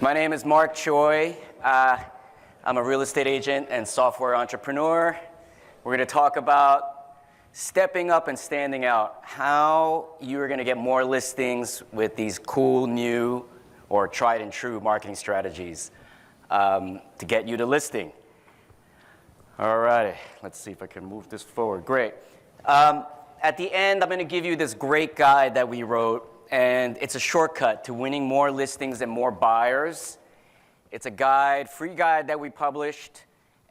My name is Mark Choey. I'm a real estate agent and software entrepreneur. We're going to talk about stepping up and standing out, how you're going to get more listings with these cool, new, or tried and true marketing strategies to get you to listing. All right, let's see if I can move this forward. Great. At the end, I'm going to give you this great guide that we wrote, and it's a shortcut to winning more listings and more buyers. It's a guide, free guide that we published,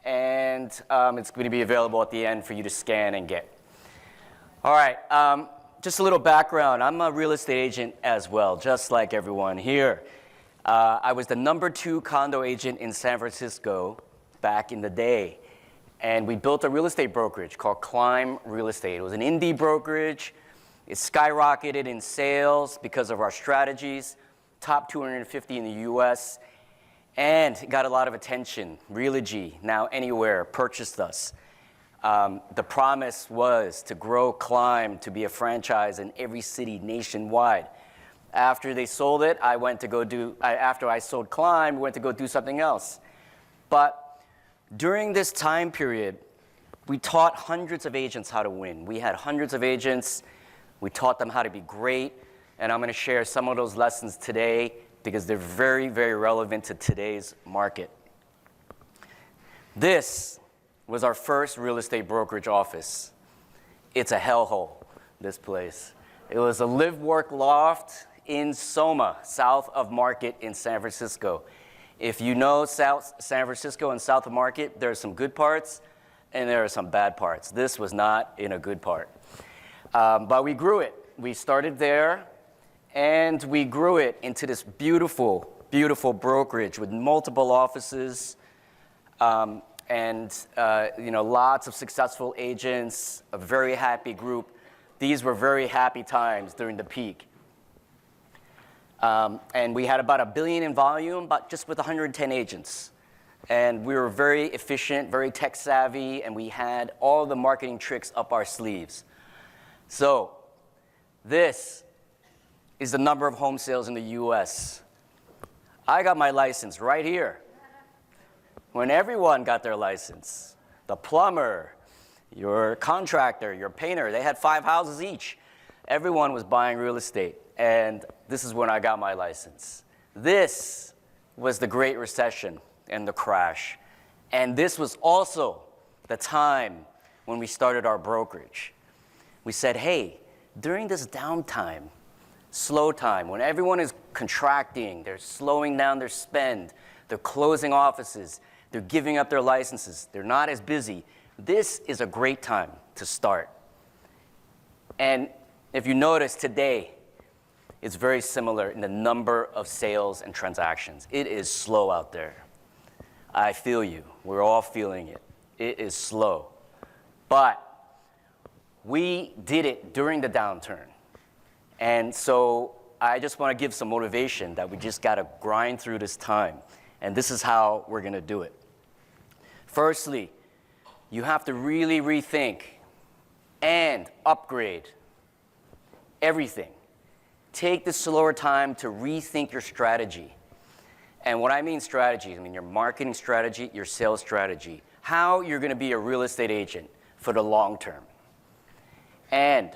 and it's going to be available at the end for you to scan and get. All right, just a little background. I'm a real estate agent as well, just like everyone here. I was the #2 condo agent in San Francisco back in the day. And we built a real estate brokerage called Climb Real Estate. It was an indie brokerage. It skyrocketed in sales because of our strategies, top 250 in the US, and it got a lot of attention. Realogy, Now Anywhere, purchased us. The promise was to grow Climb to be a franchise in every city nationwide. After they sold it, after I sold Climb, we went to go do something else. But during this time period, we taught hundreds of agents how to win. We had hundreds of agents. We taught them how to be great. And I'm going to share some of those lessons today because they're very, very relevant to today's market. This was our first real estate brokerage office. It's a hellhole, this place. It was a live-work loft in Soma, south of Market in San Francisco. If you know South San Francisco and south of Market, there are some good parts and there are some bad parts. This was not in a good part. But we grew it. We started there and we grew it into this beautiful, beautiful brokerage with multiple offices and lots of successful agents, a very happy group. These were very happy times during the peak. And we had about $1 billion in volume, but just with 110 agents. And we were very efficient, very tech savvy, and we had all the marketing tricks up our sleeves. So this is the number of home sales in the US. I got my license right here when everyone got their license. The plumber, your contractor, your painter, they had 5 houses each. Everyone was buying real estate. And this is when I got my license. This was the Great Recession and the crash. And this was also the time when we started our brokerage. We said, hey, during this downtime, slow time, when everyone is contracting, they're slowing down their spend, they're closing offices, they're giving up their licenses, they're not as busy, this is a great time to start. And if you notice today, it's very similar in the number of sales and transactions. It is slow out there. I feel you. We're all feeling it. It is slow. But we did it during the downturn. And so I just want to give some motivation that we just got to grind through this time. And this is how we're going to do it. Firstly, you have to really rethink and upgrade everything. Take this slower time to rethink your strategy. And what I mean strategy, I mean your marketing strategy, your sales strategy, how you're going to be a real estate agent for the long term. And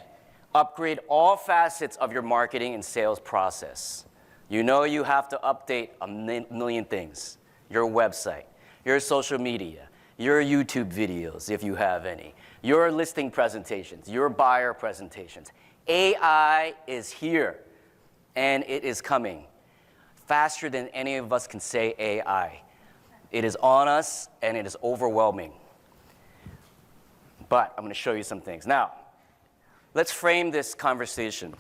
upgrade all facets of your marketing and sales process. You know you have to update a million things. Your website, your social media, your YouTube videos, if you have any, your listing presentations, your buyer presentations. AI is here, and it is coming faster than any of us can say AI. It is on us, and it is overwhelming. But I'm going to show you some things. Now, let's frame this conversation.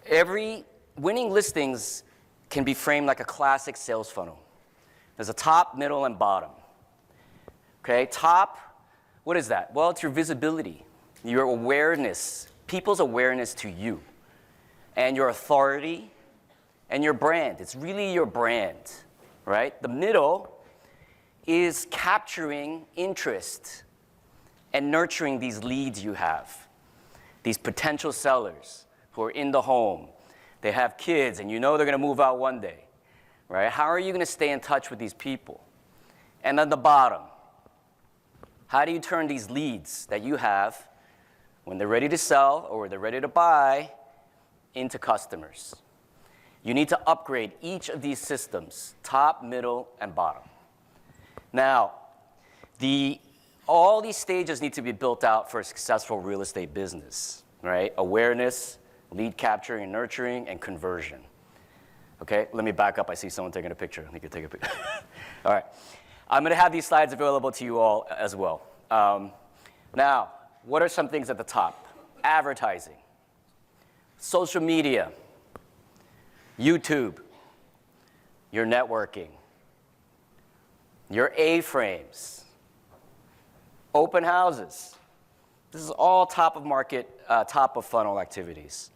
Winning listings can be framed like a classic sales funnel. There's a top, middle, and bottom. Okay, top, what is that? Well, it's your visibility, your awareness, people's awareness to you, and your authority, and your brand. It's really your brand, right? The middle is capturing interest and nurturing these leads you have, these potential sellers who are in the home. They have kids, and you know they're going to move out one day. right? How are you going to stay in touch with these people? And at the bottom, how do you turn these leads that you have when they're ready to sell or they're ready to buy into customers? You need to upgrade each of these systems, top, middle, and bottom. Now, all these stages need to be built out for a successful real estate business, right? Awareness, lead capturing and nurturing, and conversion. Okay, let me back up. I see someone taking a picture. You can take a picture. All right. I'm going to have these slides available to you all as well. Now, what are some things at the top? Advertising, social media, YouTube, your networking, your A-frames, open houses. This is all top of market, top of funnel activities.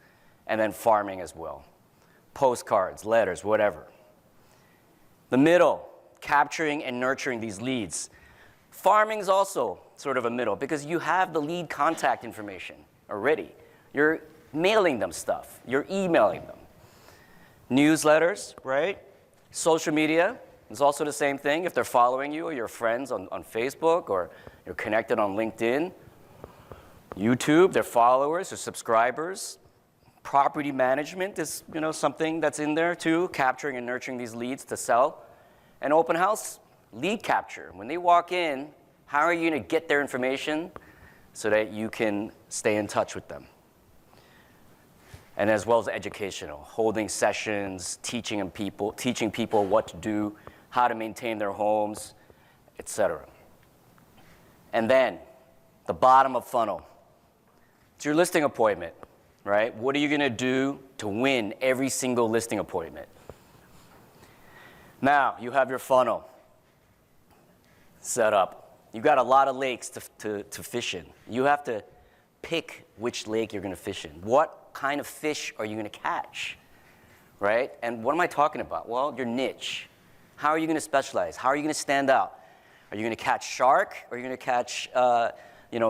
And then farming as well. Postcards, letters, whatever. The middle, capturing and nurturing these leads. Farming is also sort of a middle because you have the lead contact information already. You're mailing them stuff. You're emailing them. Newsletters, right? Social media is also the same thing. If they're following you or your friends on Facebook or you're connected on LinkedIn. YouTube, their followers or subscribers. Property management is something that's in there too, capturing and nurturing these leads to sell. And open house, lead capture. When they walk in, how are you going to get their information so that you can stay in touch with them? And as well as educational, holding sessions, teaching people what to do, how to maintain their homes, etc. And then the bottom of funnel. It's your listing appointment, right? What are you going to do to win every single listing appointment? Now, you have your funnel set up. You've got a lot of lakes to fish in. You have to pick which lake you're going to fish in. What kind of fish are you going to catch, right? And what am I talking about? Well, your niche. How are you going to specialize? How are you going to stand out? Are you going to catch shark? Or are you going to catch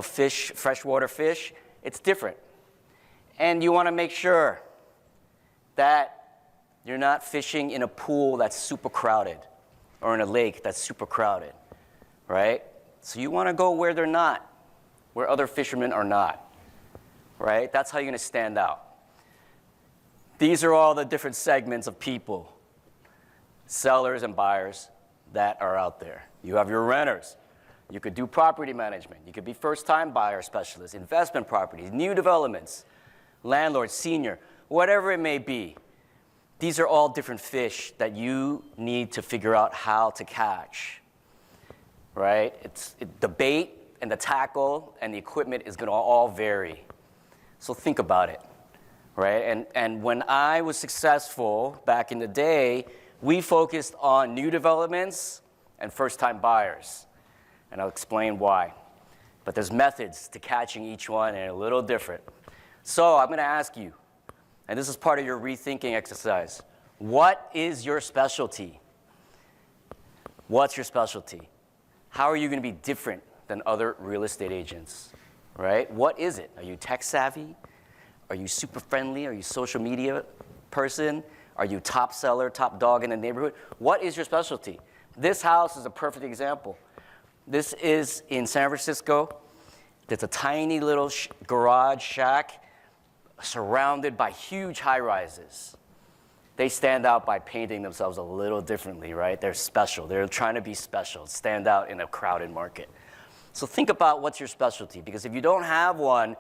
fish, freshwater fish? It's different. And you want to make sure that you're not fishing in a pool that's super crowded or in a lake that's super crowded, right? So you want to go where they're not, where other fishermen are not, right? That's how you're going to stand out. These are all the different segments of people, sellers and buyers that are out there. You have your renters. You could do property management. You could be first-time buyer specialist, investment properties, new developments, landlord, senior, whatever it may be. These are all different fish that you need to figure out how to catch, right? The bait and the tackle and the equipment is going to all vary. So think about it, right? And when I was successful back in the day, we focused on new developments and first-time buyers. And I'll explain why. But there's methods to catching each one and a little different. So I'm going to ask you, and this is part of your rethinking exercise. What is your specialty? What's your specialty? How are you going to be different than other real estate agents, right? What is it? Are you tech savvy? Are you super friendly? Are you social media person? Are you top seller, top dog in the neighborhood? What is your specialty? This house is a perfect example. This is in San Francisco. It's a tiny little garage shack surrounded by huge high-rises. They stand out by painting themselves a little differently, right? They're special. They're trying to be special, stand out in a crowded market. So think about what's your specialty, because if you don't have one,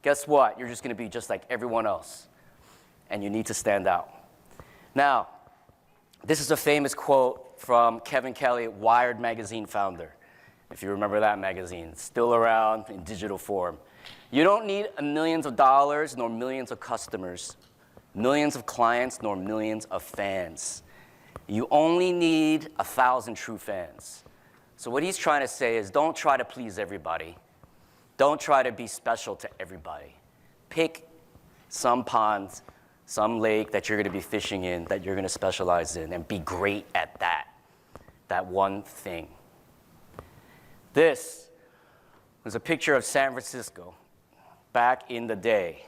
guess what? You're just going to be just like everyone else, and you need to stand out. Now, this is a famous quote from Kevin Kelly, Wired magazine founder. If you remember that magazine, it's still around in digital form. You don't need millions of dollars nor millions of customers, millions of clients nor millions of fans. You only need 1,000 true fans. So what he's trying to say is don't try to please everybody. Don't try to be special to everybody. Pick some pond, some lake that you're going to be fishing in, that you're going to specialize in, and be great at that one thing. This was a picture of San Francisco back in the day,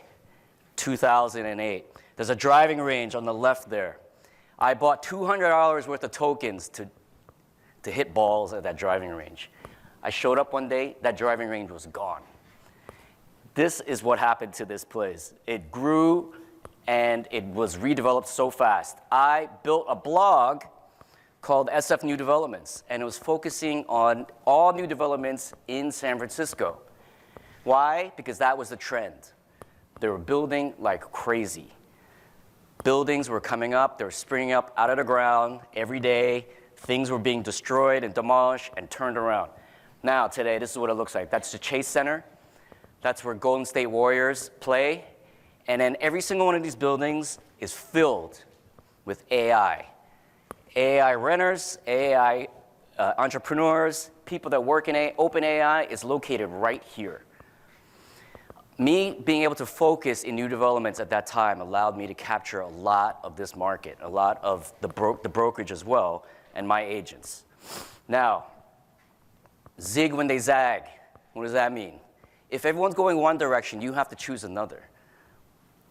2008. There's a driving range on the left there. I bought $200 worth of tokens to hit balls at that driving range. I showed up one day, that driving range was gone. This is what happened to this place. It grew and it was redeveloped so fast. I built a blog called SF New Developments, and it was focusing on all new developments in San Francisco. Why? Because that was the trend. They were building like crazy. Buildings were coming up, they were springing up out of the ground every day. Things were being destroyed and demolished and turned around. Now, today, this is what it looks like. That's the Chase Center. That's where Golden State Warriors play. And then every single one of these buildings is filled with AI. AI renters, AI entrepreneurs, people that work in open AI is located right here. Me being able to focus in new developments at that time allowed me to capture a lot of this market, a lot of the brokerage as well, and my agents. Now, zig when they zag. What does that mean? If everyone's going one direction, you have to choose another,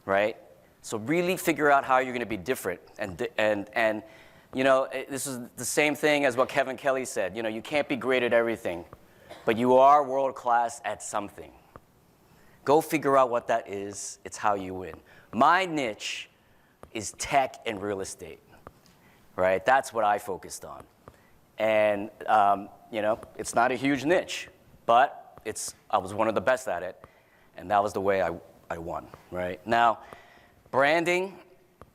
right? So really figure out how you're going to be different. And you know, this is the same thing as what Kevin Kelly said. You know, you can't be great at everything, but you are world class at something. Go figure out what that is. It's how you win. My niche is tech and real estate, right? That's what I focused on. And, you know, it's not a huge niche, but I was one of the best at it, and that was the way I won, right? Now, branding,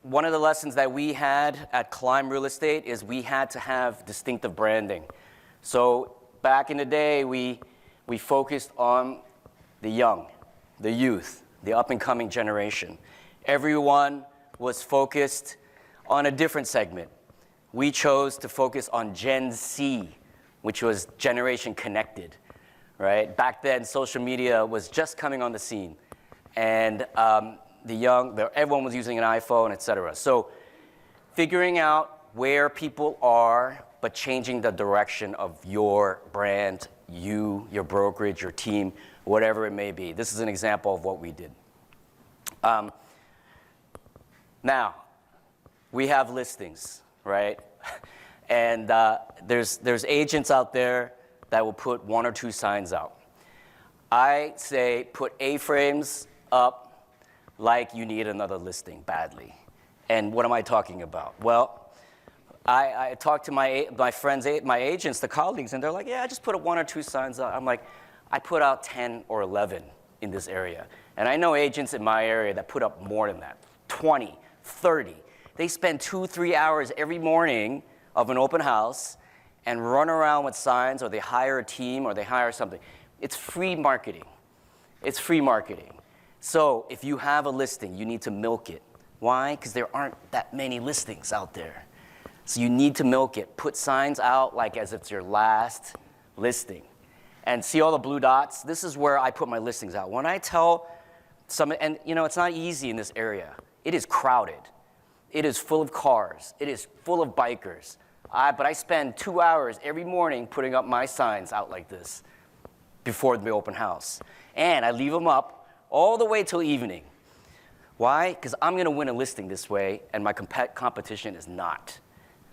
one of the lessons that we had at Climb Real Estate is we had to have distinctive branding. So back in the day, we focused on the young, the youth, the up-and-coming generation. Everyone was focused on a different segment. We chose to focus on Gen Z, which was generation connected, right? Back then, social media was just coming on the scene. And everyone was using an iPhone, et cetera. So figuring out where people are, but changing the direction of your brand, your brokerage, your team, whatever it may be. This is an example of what we did. Now, we have listings, right? And there's agents out there that will put 1 or 2 signs out. I say put A-frames up like you need another listing badly. And what am I talking about? Well, I talked to my friends, my agents, the colleagues, and they're like, yeah, I just put 1 or 2 signs out. I'm like, I put out 10 or 11 in this area. And I know agents in my area that put up more than that, 20, 30. They spend 2-3 hours every morning of an open house and run around with signs, or they hire a team, or they hire something. It's free marketing. It's free marketing. So if you have a listing, you need to milk it. Why? Because there aren't that many listings out there. So you need to milk it. Put signs out like as if it's your last listing. And see all the blue dots? This is where I put my listings out. When I tell some, and you know, it's not easy in this area. It is crowded. It is full of cars. It is full of bikers. But I spend 2 hours every morning putting up my signs out like this before the open house. And I leave them up all the way till evening. Why? Because I'm going to win a listing this way, and my competition is not,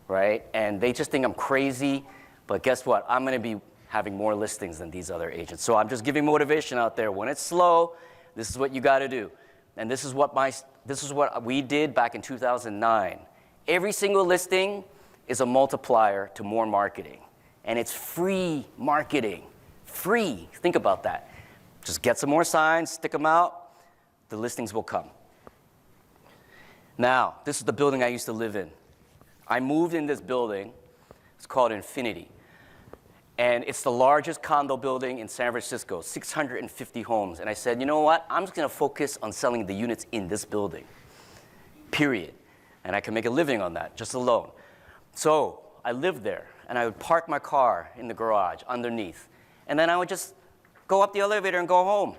right? And they just think I'm crazy, but guess what? I'm going to be having more listings than these other agents. So I'm just giving motivation out there. When it's slow, this is what you got to do. And this is what we did back in 2009. Every single listing is a multiplier to more marketing. And it's free marketing. Free. Think about that. Just get some more signs, stick them out, the listings will come. Now, this is the building I used to live in. I moved in this building. It's called Infinity. And it's the largest condo building in San Francisco, 650 homes. And I said, you know what? I'm just going to focus on selling the units in this building, period. And I can make a living on that, just alone. So I lived there, and I would park my car in the garage underneath. And then I would just go up the elevator and go home.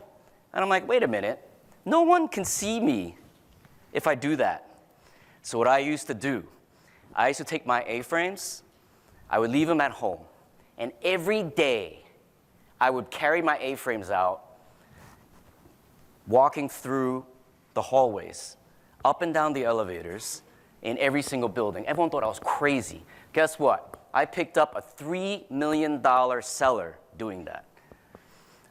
And I'm like, wait a minute. No one can see me if I do that. So what I used to do, I used to take my A-frames, I would leave them at home. And every day, I would carry my A-frames out, walking through the hallways, up and down the elevators, in every single building. Everyone thought I was crazy. Guess what? I picked up a $3 million seller doing that. I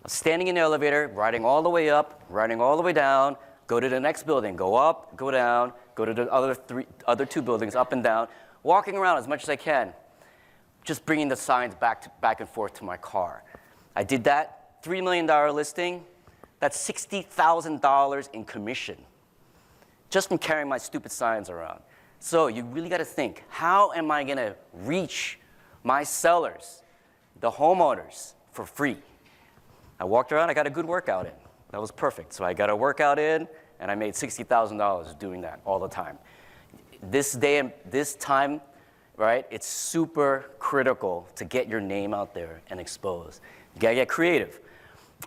was standing in the elevator, riding all the way up, riding all the way down, go to the next building, go up, go down, go to the other two buildings, up and down, walking around as much as I can, just bringing the signs back and forth to my car. I did that, $3 million listing, that's $60,000 in commission, just from carrying my stupid signs around. So you really got to think, how am I going to reach my sellers, the homeowners, for free? I walked around, I got a good workout in. That was perfect. So I got a workout in, and I made $60,000 doing that all the time. This day and this time, right, it's super critical to get your name out there and exposed. You got to get creative.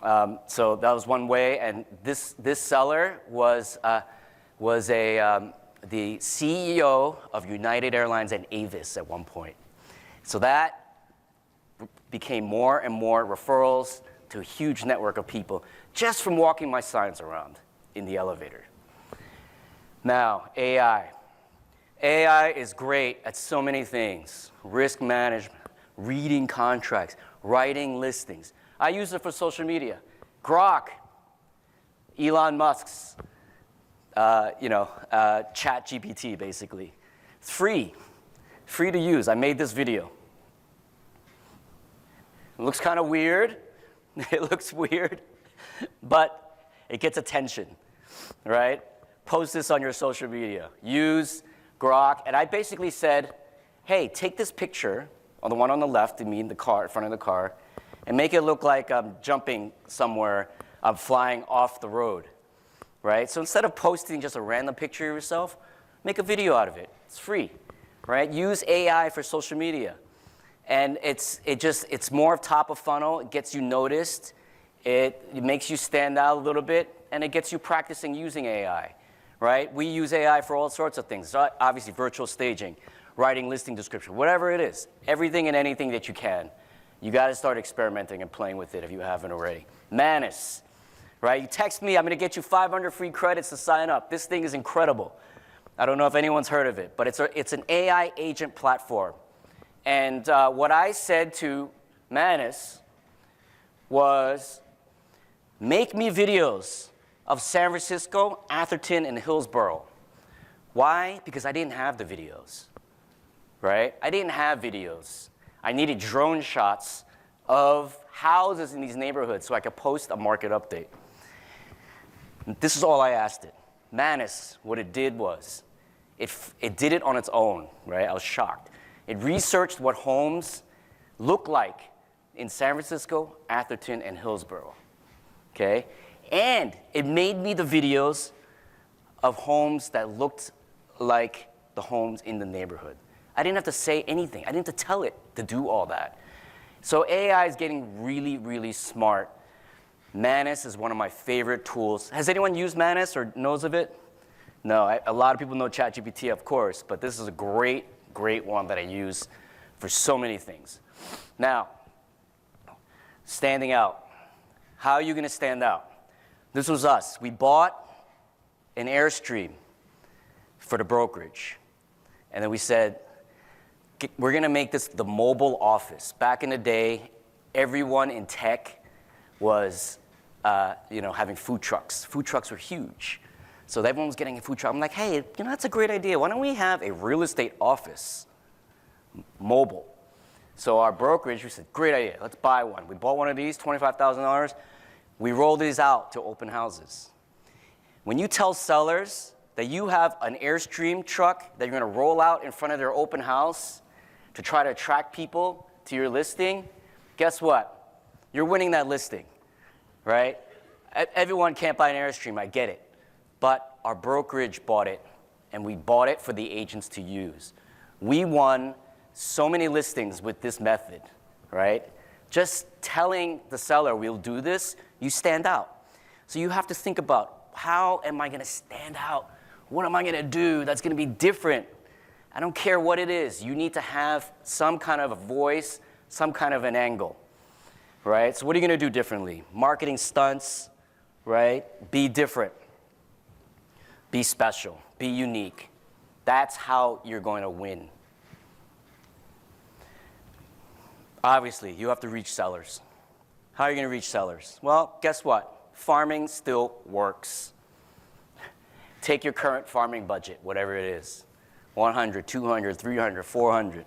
So that was one way, and this seller was the CEO of United Airlines and Avis at one point. So that became more and more referrals to a huge network of people just from walking my signs around in the elevator. Now, AI. AI is great at so many things. Risk management, reading contracts, writing listings. I use it for social media. Grok, Elon Musk's, chat GPT, basically. It's free to use. I made this video. It looks kind of weird. It looks weird, but it gets attention, right? Post this on your social media. Use Grok, and I basically said, hey, take this picture, on the one on the left, me in the car, in front of the car, and make it look like I'm jumping somewhere, I'm flying off the road, right? So instead of posting just a random picture of yourself, make a video out of it. It's free, right? Use AI for social media. And it's more of top of funnel. It gets you noticed. It makes you stand out a little bit, and it gets you practicing using AI, right? We use AI for all sorts of things. So obviously, virtual staging, writing listing description, whatever it is, everything and anything that you can. You got to start experimenting and playing with it if you haven't already. Manus, right? You text me, I'm going to get you 500 free credits to sign up. This thing is incredible. I don't know if anyone's heard of it, but it's an AI agent platform. And what I said to Manus was, make me videos of San Francisco, Atherton, and Hillsborough. Why? Because I didn't have the videos, right? I didn't have videos. I needed drone shots of houses in these neighborhoods so I could post a market update. This is all I asked it. Manus, what it did was, it did it on its own, right? I was shocked. It researched what homes look like in San Francisco, Atherton, and Hillsborough, okay? And it made me the videos of homes that looked like the homes in the neighborhood. I didn't have to say anything. I didn't have to tell it to do all that. So AI is getting really, really smart. Manus is one of my favorite tools. Has anyone used Manus or knows of it? No, a lot of people know ChatGPT, of course, but this is a great one that I use for so many things. Now, standing out. How are you going to stand out? This was us. We bought an Airstream for the brokerage. And then we said, we're going to make this the mobile office. Back in the day, everyone in tech was having food trucks. Food trucks were huge. So everyone was getting a food truck. I'm like, hey, that's a great idea. Why don't we have a real estate office, mobile? So our brokerage, we said, great idea. Let's buy one. We bought one of these, $25,000. We rolled these out to open houses. When you tell sellers that you have an Airstream truck that you're going to roll out in front of their open house to try to attract people to your listing, guess what? You're winning that listing, right? Everyone can't buy an Airstream, I get it. But our brokerage bought it, and we bought it for the agents to use. We won so many listings with this method, right? Just telling the seller we'll do this, you stand out. So you have to think about, how am I going to stand out? What am I going to do that's going to be different? I don't care what it is. You need to have some kind of a voice, some kind of an angle, right? So what are you going to do differently? Marketing stunts, right? Be different. Be special. Be unique. That's how you're going to win. Obviously, you have to reach sellers. How are you going to reach sellers? Well, guess what? Farming still works. Take your current farming budget, whatever it is, 100, 200, 300, 400.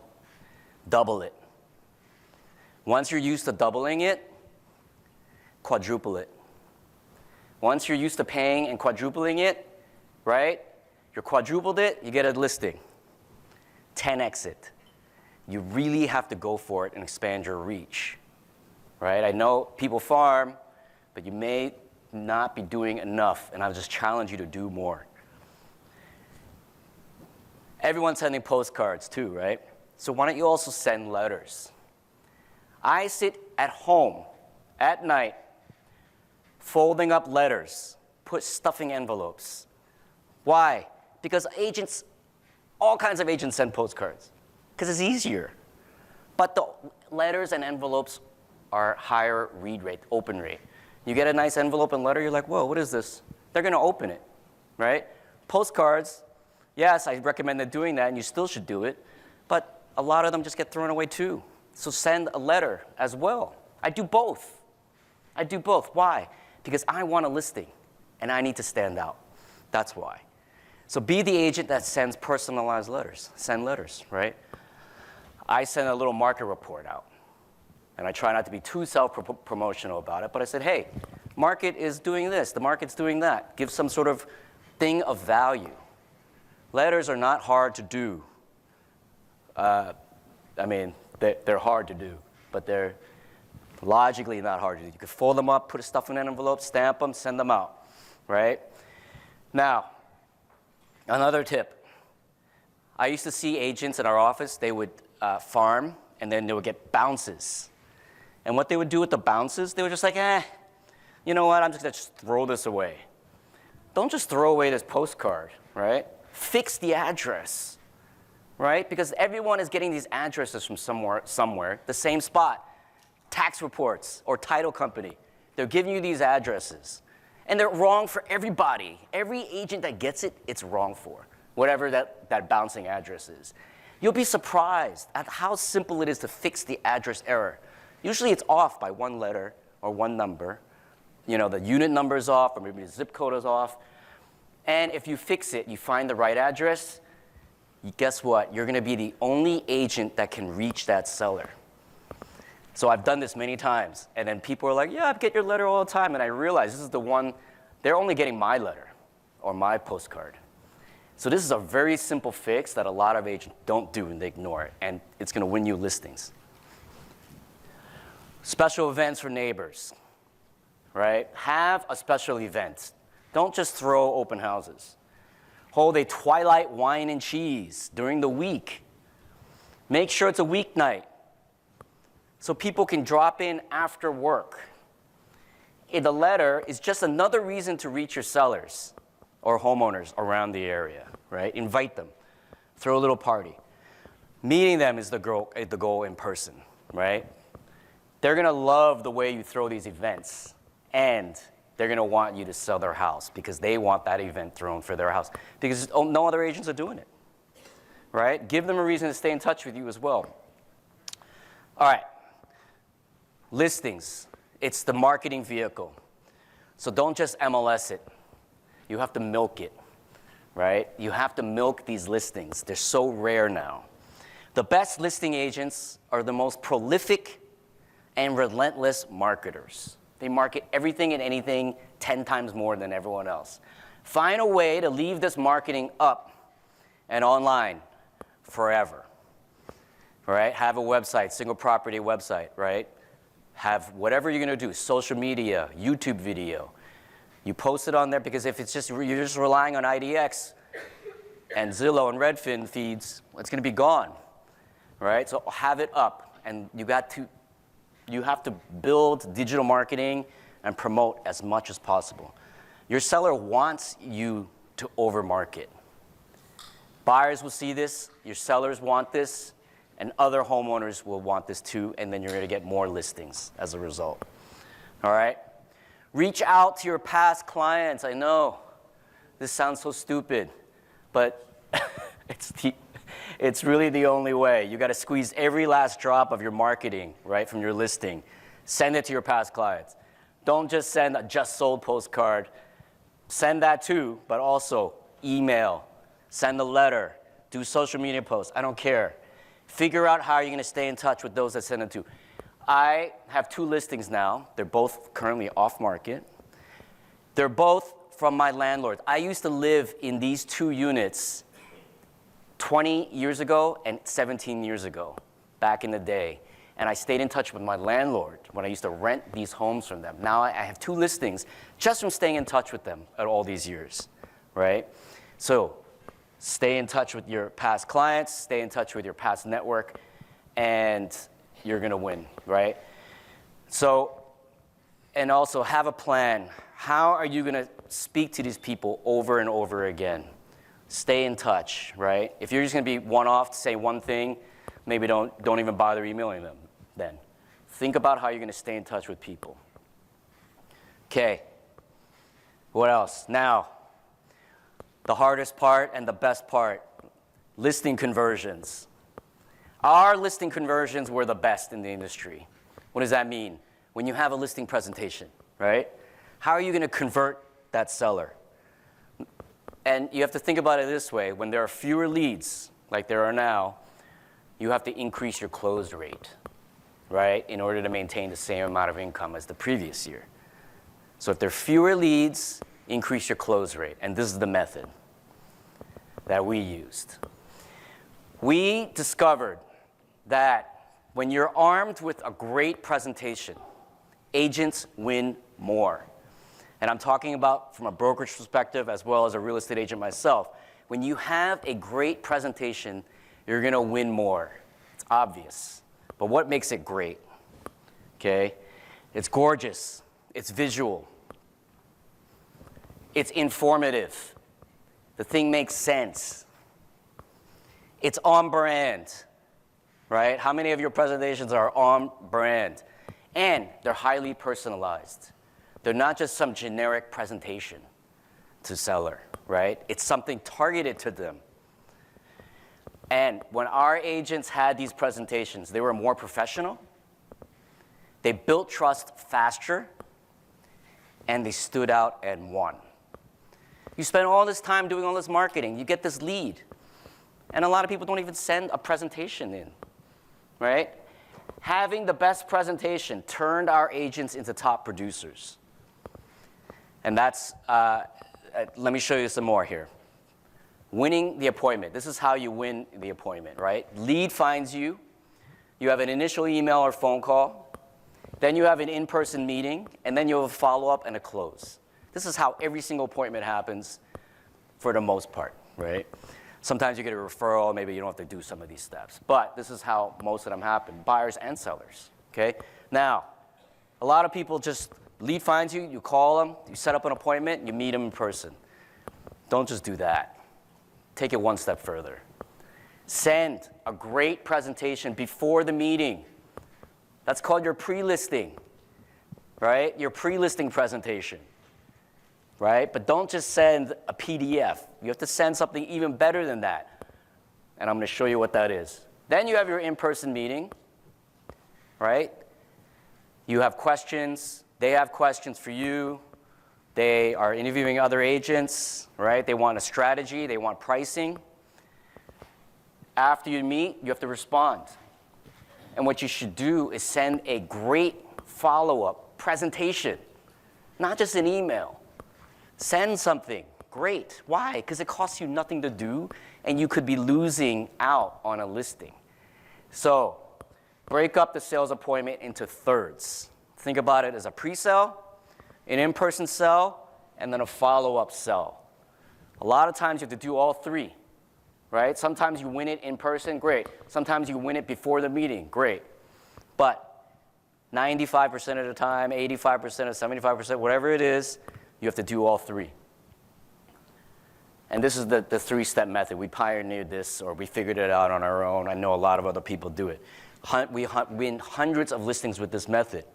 Double it. Once you're used to doubling it, quadruple it. Once you're used to paying and quadrupling it, right? You quadrupled it, you get a listing. 10x it. You really have to go for it and expand your reach, right? I know people farm, but you may not be doing enough, and I would just challenge you to do more. Everyone's sending postcards too, right? So why don't you also send letters? I sit at home at night, folding up letters, stuffing envelopes. Why? Because agents, all kinds of agents send postcards, because it's easier. But the letters and envelopes are higher read rate, open rate. You get a nice envelope and letter, you're like, whoa, what is this? They're going to open it, right? Postcards, yes, I recommend doing that, and you still should do it, but a lot of them just get thrown away too. So send a letter as well. I do both. Why? Because I want a listing, and I need to stand out. That's why. So be the agent that sends personalized letters. Send letters, right? I send a little market report out, and I try not to be too self-promotional about it, but I said, hey, market is doing this, the market's doing that. Give some sort of thing of value. Letters are not hard to do. They're hard to do, but they're logically not hard to do. You can fold them up, put stuff in an envelope, stamp them, send them out, right? Now, another tip. I used to see agents in our office, they would farm, and then they would get bounces. And what they would do with the bounces, they were just like, you know what, I'm just going to throw this away. Don't just throw away this postcard, right? Fix the address, right? Because everyone is getting these addresses from somewhere, the same spot. Tax reports or title company. They're giving you these addresses. And they're wrong for everybody. Every agent that gets it, it's wrong for, whatever that bouncing address is. You'll be surprised at how simple it is to fix the address error. Usually it's off by one letter or one number. You know, the unit number is off, or maybe the zip code is off. And if you fix it, you find the right address, guess what? You're going to be the only agent that can reach that seller. So I've done this many times. And then people are like, yeah, I get your letter all the time. And I realize this is the one, they're only getting my letter or my postcard. So this is a very simple fix that a lot of agents don't do, and they ignore it. And it's going to win you listings. Special events for neighbors, right? Have a special event. Don't just throw open houses. Hold a twilight wine and cheese during the week. Make sure it's a weeknight so people can drop in after work. The letter is just another reason to reach your sellers or homeowners around the area, right? Invite them. Throw a little party. Meeting them is the goal in person, right? They're going to love the way you throw these events, and they're going to want you to sell their house because they want that event thrown for their house because no other agents are doing it, right? Give them a reason to stay in touch with you as well. All right. Listings. It's the marketing vehicle. So don't just MLS it. You have to milk it, right? You have to milk these listings. They're so rare now. The best listing agents are the most prolific and relentless marketers. They market everything and anything 10 times more than everyone else. Find a way to leave this marketing up and online forever, right? Have a website, single property website, right? Have whatever you're going to do, social media, YouTube video. You post it on there because if you're just relying on IDX and Zillow and Redfin feeds, it's going to be gone, right? So have it up, and you have to build digital marketing and promote as much as possible. Your seller wants you to overmarket. Buyers will see this, your sellers want this, and other homeowners will want this too, and then you're going to get more listings as a result. All right? Reach out to your past clients. I know this sounds so stupid, but It's really the only way. You got to squeeze every last drop of your marketing, right, from your listing. Send it to your past clients. Don't just send a just sold postcard. Send that too, but also email, send a letter, do social media posts. I don't care. Figure out how you're going to stay in touch with those that send it to. I have 2 listings now. They're both currently off market. They're both from my landlord. I used to live in these 2 units 20 years ago and 17 years ago, back in the day. And I stayed in touch with my landlord when I used to rent these homes from them. Now I have 2 listings just from staying in touch with them at all these years, right? So stay in touch with your past clients, stay in touch with your past network, and you're gonna win, right? So, and also have a plan. How are you gonna speak to these people over and over again? Stay in touch, right? If you're just gonna be one-off to say one thing, maybe don't even bother emailing them then. Think about how you're gonna stay in touch with people. Okay, what else? Now, the hardest part and the best part, listing conversions. Our listing conversions were the best in the industry. What does that mean? When you have a listing presentation, right? How are you gonna convert that seller? And you have to think about it this way. When there are fewer leads, like there are now, you have to increase your close rate, right, in order to maintain the same amount of income as the previous year. So if there are fewer leads, increase your close rate. And this is the method that we used. We discovered that when you're armed with a great presentation, agents win more. And I'm talking about from a brokerage perspective as well as a real estate agent myself. When you have a great presentation, you're gonna win more. It's obvious. But what makes it great? Okay? It's gorgeous. It's visual. It's informative. The thing makes sense. It's on brand, right? How many of your presentations are on brand? And they're highly personalized. They're not just some generic presentation to seller, right? It's something targeted to them. And when our agents had these presentations, they were more professional, they built trust faster, and they stood out and won. You spend all this time doing all this marketing, you get this lead, and a lot of people don't even send a presentation in, right? Having the best presentation turned our agents into top producers. And that's, let me show you some more here. Winning the appointment. This is how you win the appointment, right? Lead finds you. You have an initial email or phone call. Then you have an in-person meeting. And then you have a follow-up and a close. This is how every single appointment happens for the most part, right? Sometimes you get a referral. Maybe you don't have to do some of these steps. But this is how most of them happen, buyers and sellers, okay? Now, a lot of people just lead finds you, you call them, you set up an appointment, you meet them in person. Don't just do that. Take it one step further. Send a great presentation before the meeting. That's called your pre-listing, right? Your pre-listing presentation, right? But don't just send a PDF. You have to send something even better than that. And I'm going to show you what that is. Then you have your in-person meeting, right? You have questions. They have questions for you. They are interviewing other agents, right? They want a strategy. They want pricing. After you meet, you have to respond. And what you should do is send a great follow-up presentation, not just an email. Send something great. Why? Because it costs you nothing to do, and you could be losing out on a listing. So break up the sales appointment into thirds. Think about it as a pre-sale, an in-person sell, and then a follow-up sell. A lot of times you have to do all three, right? Sometimes you win it in person, great. Sometimes you win it before the meeting, great. But 95% of the time, 85% or 75%, whatever it is, you have to do all three. And this is the three-step method. We pioneered this, or we figured it out on our own. I know a lot of other people do it. We win hundreds of listings with this method.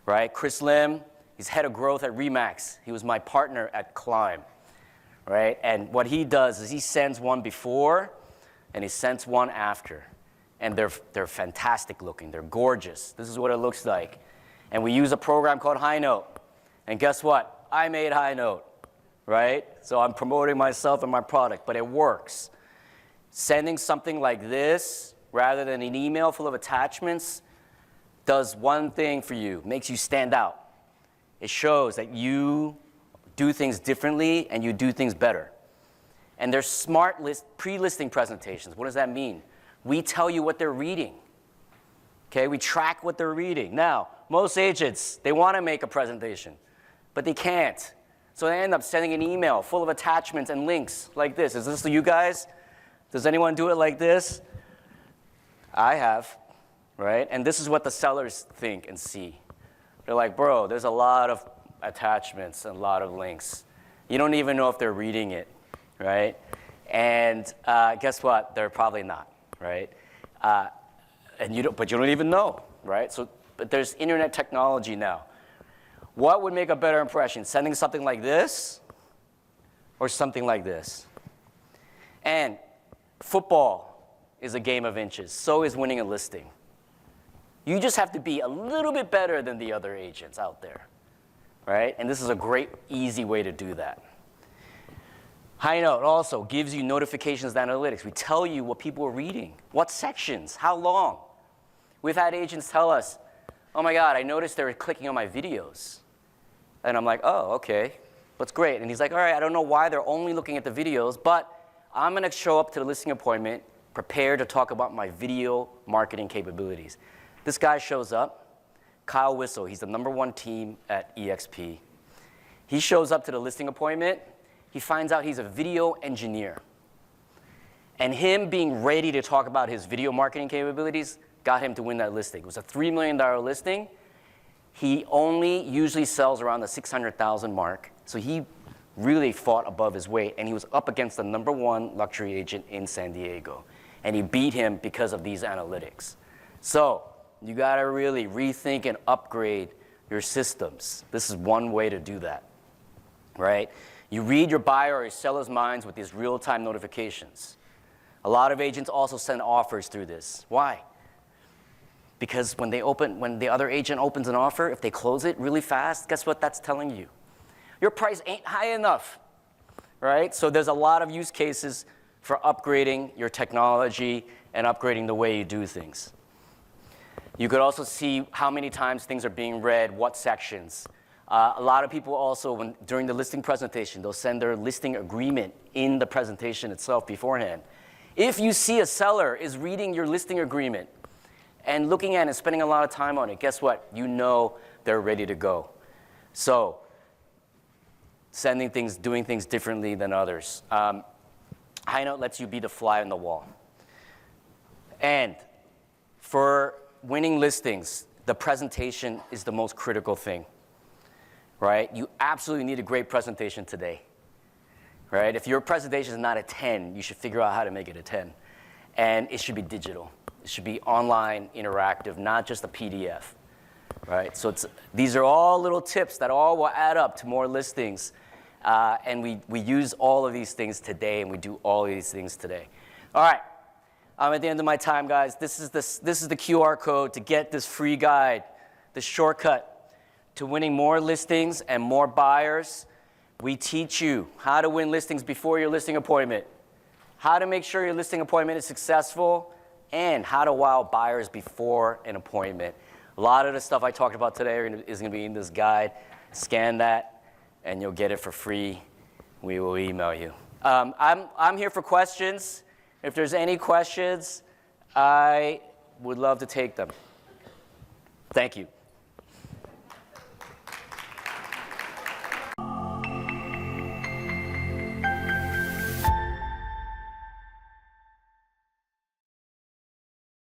Right? Chris Lim, he's head of growth at Remax. He was my partner at Climb, right? And what he does is he sends one before, and he sends one after. And they're fantastic looking. They're gorgeous. This is what it looks like. And we use a program called HighNote. And guess what? I made HighNote, right? So I'm promoting myself and my product, but it works. Sending something like this, rather than an email full of attachments, does one thing for you, makes you stand out. It shows that you do things differently and you do things better. And there's smart pre-listing presentations. What does that mean? We tell you what they're reading. Okay, we track what they're reading. Now, most agents, they want to make a presentation, but they can't. So they end up sending an email full of attachments and links like this. Is this you guys? Does anyone do it like this? I have, right? And this is what the sellers think and see. They're like, bro, there's a lot of attachments and a lot of links. You don't even know if they're reading it, right? And guess what? They're probably not, right? But you don't even know, right? But there's internet technology now. What would make a better impression? Sending something like this or something like this? And football is a game of inches. So is winning a listing. You just have to be a little bit better than the other agents out there, right? And this is a great, easy way to do that. HighNote also gives you notifications and analytics. We tell you what people are reading, what sections, how long. We've had agents tell us, oh my God, I noticed they were clicking on my videos. And I'm like, oh, okay, that's great. And he's like, all right, I don't know why they're only looking at the videos, but I'm going to show up to the listing appointment prepared to talk about my video marketing capabilities. This guy shows up, Kyle Whistle. He's the #1 team at EXP. He shows up to the listing appointment. He finds out he's a video engineer. And him being ready to talk about his video marketing capabilities got him to win that listing. It was a $3 million listing. He only usually sells around the 600,000 mark. So he really fought above his weight. And he was up against the #1 luxury agent in San Diego. And he beat him because of these analytics. So you got to really rethink and upgrade your systems. This is one way to do that, right? You read your buyer or your seller's minds with these real-time notifications. A lot of agents also send offers through this. Why? Because when the other agent opens an offer, if they close it really fast, guess what that's telling you? Your price ain't high enough, right? So there's a lot of use cases for upgrading your technology and upgrading the way you do things. You could also see how many times things are being read, what sections. A lot of people also, during the listing presentation, they'll send their listing agreement in the presentation itself beforehand. If you see a seller is reading your listing agreement and looking at it and spending a lot of time on it, guess what? You know they're ready to go. So sending things, doing things differently than others. HighNote lets you be the fly on the wall. And for winning listings, the presentation is the most critical thing, right? You absolutely need a great presentation today, right? If your presentation is not a 10, you should figure out how to make it a 10. And it should be digital. It should be online, interactive, not just a PDF, right? So these are all little tips that all will add up to more listings. And we use all of these things today, and we do all of these things today. All right. I'm at the end of my time, guys. This is the QR code to get this free guide, the shortcut to winning more listings and more buyers. We teach you how to win listings before your listing appointment, how to make sure your listing appointment is successful, and how to wow buyers before an appointment. A lot of the stuff I talked about today is going to be in this guide. Scan that, and you'll get it for free. We will email you. I'm here for questions. If there's any questions, I would love to take them. Thank you.